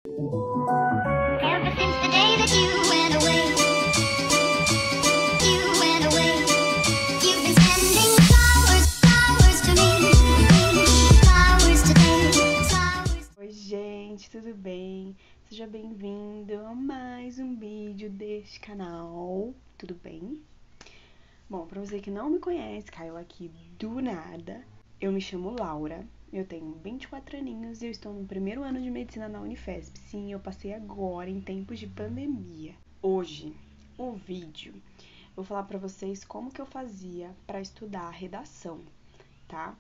Ever since the day that you went away, you've been sending flowers to me, flowers today, flowers. Oi gente, tudo bem? Seja bem-vindo a mais um vídeo deste canal, tudo bem? Bom, pra você que não me conhece, caiu aqui do nada, eu me chamo Laura, eu tenho 24 aninhos e eu estou no primeiro ano de medicina na Unifesp. Sim, eu passei agora em tempos de pandemia. Hoje, o vídeo, eu vou falar pra vocês como que eu fazia pra estudar redação, tá?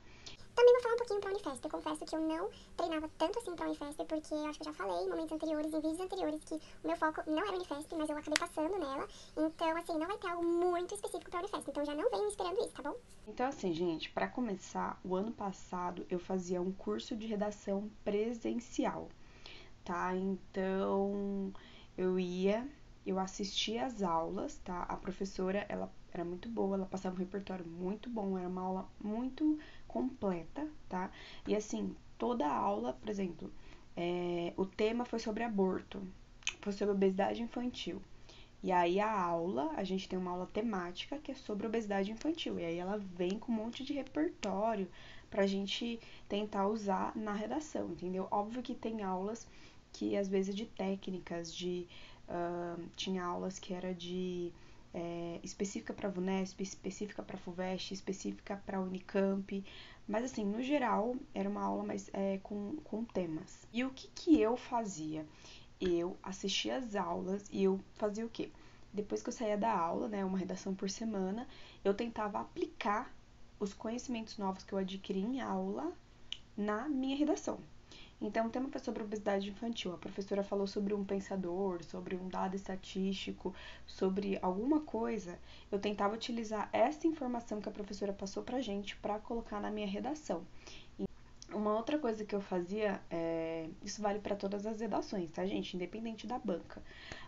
Também vou falar um pouquinho pra Unifesp. Eu confesso que eu não treinava tanto assim pra Unifesp, porque eu acho que eu já falei em momentos anteriores, em vídeos anteriores, que o meu foco não era Unifesp, mas eu acabei passando nela. Então, assim, não vai ter algo muito específico pra Unifesp. Então, já não venham esperando isso, tá bom? Então, assim, gente, pra começar, o ano passado eu fazia um curso de redação presencial, tá? Então, eu assistia às aulas, tá? A professora, ela era muito boa, ela passava um repertório muito bom, era uma aula muito completa, tá? E assim, toda a aula, por exemplo, o tema foi sobre aborto, foi sobre obesidade infantil. E aí a gente tem uma aula temática que é sobre obesidade infantil. E aí ela vem com um monte de repertório pra gente tentar usar na redação, entendeu? Óbvio que tem aulas que às vezes de técnicas, tinha aulas que era de específica para VUNESP, específica para FUVEST, específica para Unicamp, mas assim, no geral, era uma aula mais com temas. E o que eu fazia? Eu assistia às aulas e eu fazia o quê? Depois que eu saía da aula, né, uma redação por semana, eu tentava aplicar os conhecimentos novos que eu adquiri em aula na minha redação. Então, o tema foi sobre obesidade infantil. A professora falou sobre um pensador, sobre um dado estatístico, sobre alguma coisa. Eu tentava utilizar essa informação que a professora passou pra gente para colocar na minha redação. Uma outra coisa que eu fazia, isso vale para todas as redações, tá, gente? Independente da banca.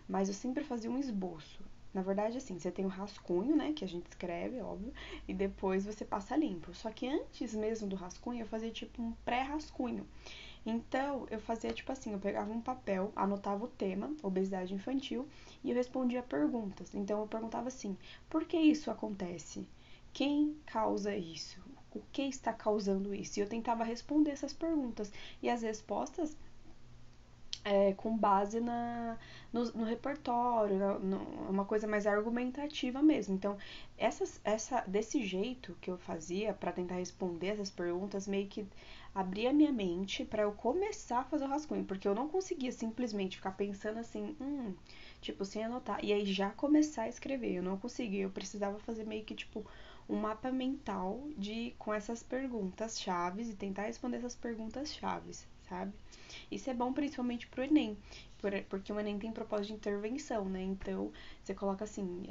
Mas eu sempre fazia um esboço. Na verdade, assim, você tem o rascunho, né, que a gente escreve, óbvio, e depois você passa limpo. Só que antes mesmo do rascunho, eu fazia tipo um pré-rascunho. Então, eu fazia tipo assim, eu pegava um papel, anotava o tema, obesidade infantil, e eu respondia perguntas. Então, eu perguntava assim: por que isso acontece? Quem causa isso? O que está causando isso? E eu tentava responder essas perguntas. E as respostas com base no repertório, uma coisa mais argumentativa mesmo. Então, desse jeito que eu fazia para tentar responder essas perguntas, meio que abria minha mente para eu começar a fazer o rascunho, porque eu não conseguia simplesmente ficar pensando assim, tipo, sem anotar, e aí já começar a escrever. Eu não conseguia, eu precisava fazer meio que tipo um mapa mental com essas perguntas chaves e tentar responder essas perguntas chaves, sabe? Isso é bom principalmente pro Enem, porque o Enem tem propósito de intervenção, né? Então, você coloca assim,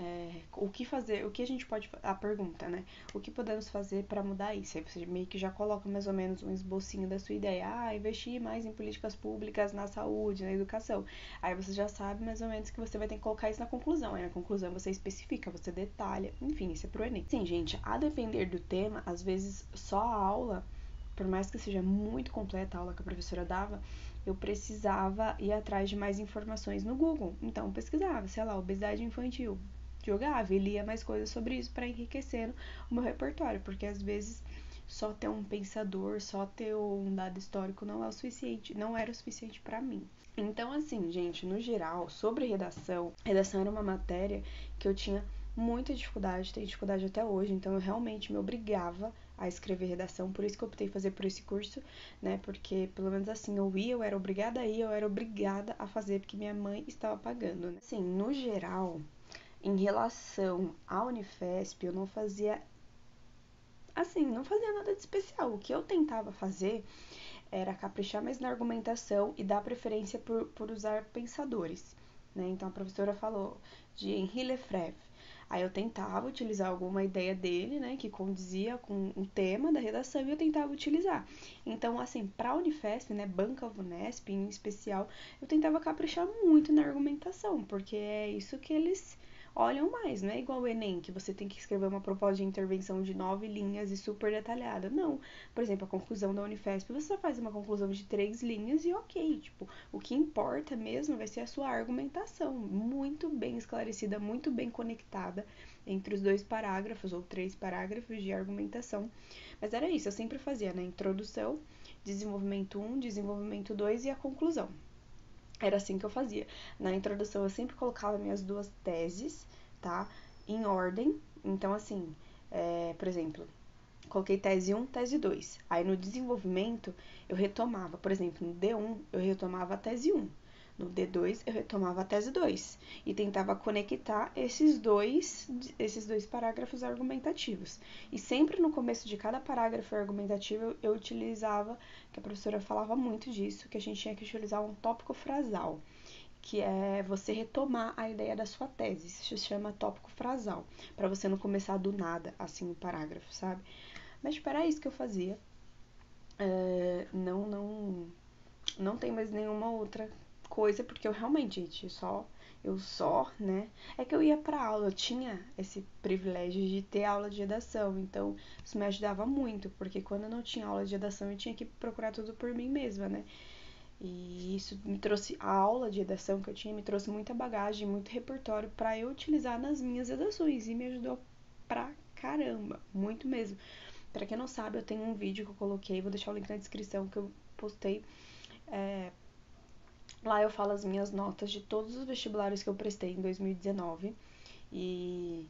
o que fazer, o que a gente pode, a pergunta, né? O que podemos fazer para mudar isso? Aí você meio que já coloca mais ou menos um esbocinho da sua ideia. Investir mais em políticas públicas na saúde, na educação. Aí você já sabe mais ou menos que você vai ter que colocar isso na conclusão. Aí na conclusão você especifica, você detalha, enfim, isso é pro Enem. Sim, gente, a depender do tema, às vezes só a aula, por mais que seja muito completa a aula que a professora dava, eu precisava ir atrás de mais informações no Google. Então, eu pesquisava, sei lá, obesidade infantil. Jogava e lia mais coisas sobre isso para enriquecer o meu repertório, porque às vezes só ter um pensador, só ter um dado histórico não é o suficiente, não era o suficiente para mim. Então, assim, gente, no geral, sobre redação era uma matéria que eu tinha muita dificuldade, tenho dificuldade até hoje, então eu realmente me obrigava a escrever redação, por isso que eu optei fazer por esse curso, né, porque pelo menos assim, eu era obrigada a ir, eu era obrigada a fazer, porque minha mãe estava pagando, né. Assim, no geral, em relação à Unifesp, eu não fazia nada de especial. O que eu tentava fazer era caprichar mais na argumentação e dar preferência por usar pensadores, né? Então a professora falou de Henri Lefebvre. Aí eu tentava utilizar alguma ideia dele, né, que condizia com o tema da redação e eu tentava utilizar. Então, assim, para a Unifesp, né, Banca Vunesp em especial, eu tentava caprichar muito na argumentação, porque é isso que eles olham mais. Não é igual o Enem, que você tem que escrever uma proposta de intervenção de 9 linhas e super detalhada. Não. Por exemplo, a conclusão da Unifesp, você só faz uma conclusão de 3 linhas e ok. Tipo, o que importa mesmo vai ser a sua argumentação, muito bem esclarecida, muito bem conectada entre os 2 parágrafos ou 3 parágrafos de argumentação. Mas era isso, eu sempre fazia, né? Introdução, desenvolvimento 1, desenvolvimento 2 e a conclusão. Era assim que eu fazia. Na introdução eu sempre colocava minhas 2 teses, tá? Em ordem. Então, assim, por exemplo, coloquei tese 1, tese 2. Aí no desenvolvimento eu retomava, por exemplo, no D1 eu retomava a tese 1. No D2 eu retomava a tese 2 e tentava conectar esses dois parágrafos argumentativos. E sempre no começo de cada parágrafo argumentativo eu utilizava, que a professora falava muito disso, que a gente tinha que utilizar um tópico frasal, que é você retomar a ideia da sua tese. Isso se chama tópico frasal, para você não começar do nada, assim, o parágrafo, sabe? Mas tipo, era isso que eu fazia. Não tem mais nenhuma outra coisa, porque eu realmente, gente, né? É que eu ia pra aula, eu tinha esse privilégio de ter aula de redação, então isso me ajudava muito, porque quando eu não tinha aula de redação, eu tinha que procurar tudo por mim mesma, né? E isso me trouxe, a aula de redação que eu tinha, me trouxe muita bagagem, muito repertório pra eu utilizar nas minhas redações, e me ajudou pra caramba, muito mesmo. Pra quem não sabe, eu tenho um vídeo que eu coloquei, vou deixar o link na descrição, que eu postei. Lá eu falo as minhas notas de todos os vestibulares que eu prestei em 2019. E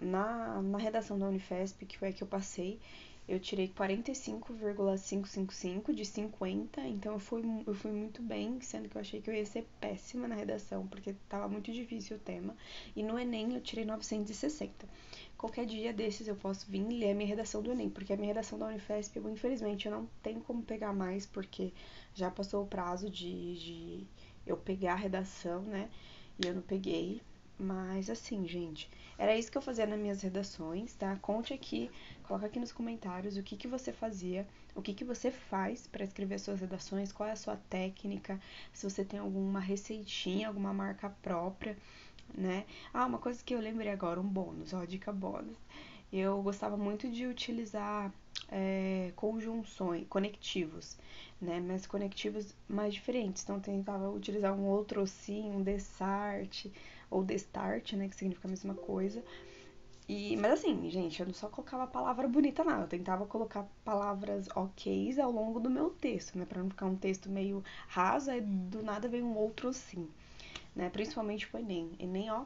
na redação da Unifesp, que foi a que eu passei, eu tirei 45,555 de 50, então eu fui muito bem, sendo que eu achei que eu ia ser péssima na redação, porque tava muito difícil o tema. E no Enem eu tirei 960. Qualquer dia desses eu posso vir ler a minha redação do Enem, porque a minha redação da Unifesp, infelizmente, eu não tenho como pegar mais, porque já passou o prazo de eu pegar a redação, né? E eu não peguei. Mas assim, gente, era isso que eu fazia nas minhas redações, tá? Conte aqui, coloca aqui nos comentários o que você fazia, o que você faz para escrever suas redações, qual é a sua técnica, se você tem alguma receitinha, alguma marca própria, né? Ah, uma coisa que eu lembrei agora, um bônus, ó, dica bônus. Eu gostava muito de utilizar conjunções, conectivos, né? Mas conectivos mais diferentes. Então, eu tentava utilizar um outro sim, um destart, ou destart, né? Que significa a mesma coisa. Mas assim, gente, eu não só colocava palavra bonita, nada. Eu tentava colocar palavras ok ao longo do meu texto, né? Pra não ficar um texto meio raso, aí do nada vem um outro sim, né? Principalmente pro Enem. Enem, ó,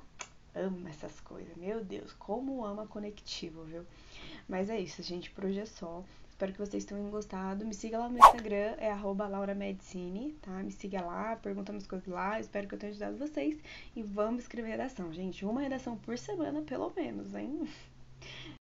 ama essas coisas. Meu Deus, como ama conectivo, viu? Mas é isso, gente. Por hoje é só. Espero que vocês tenham gostado. Me siga lá no Instagram, é @lauramedicine, tá? Me siga lá, pergunta umas coisas lá. Espero que eu tenha ajudado vocês. E vamos escrever redação, gente. Uma redação por semana, pelo menos, hein?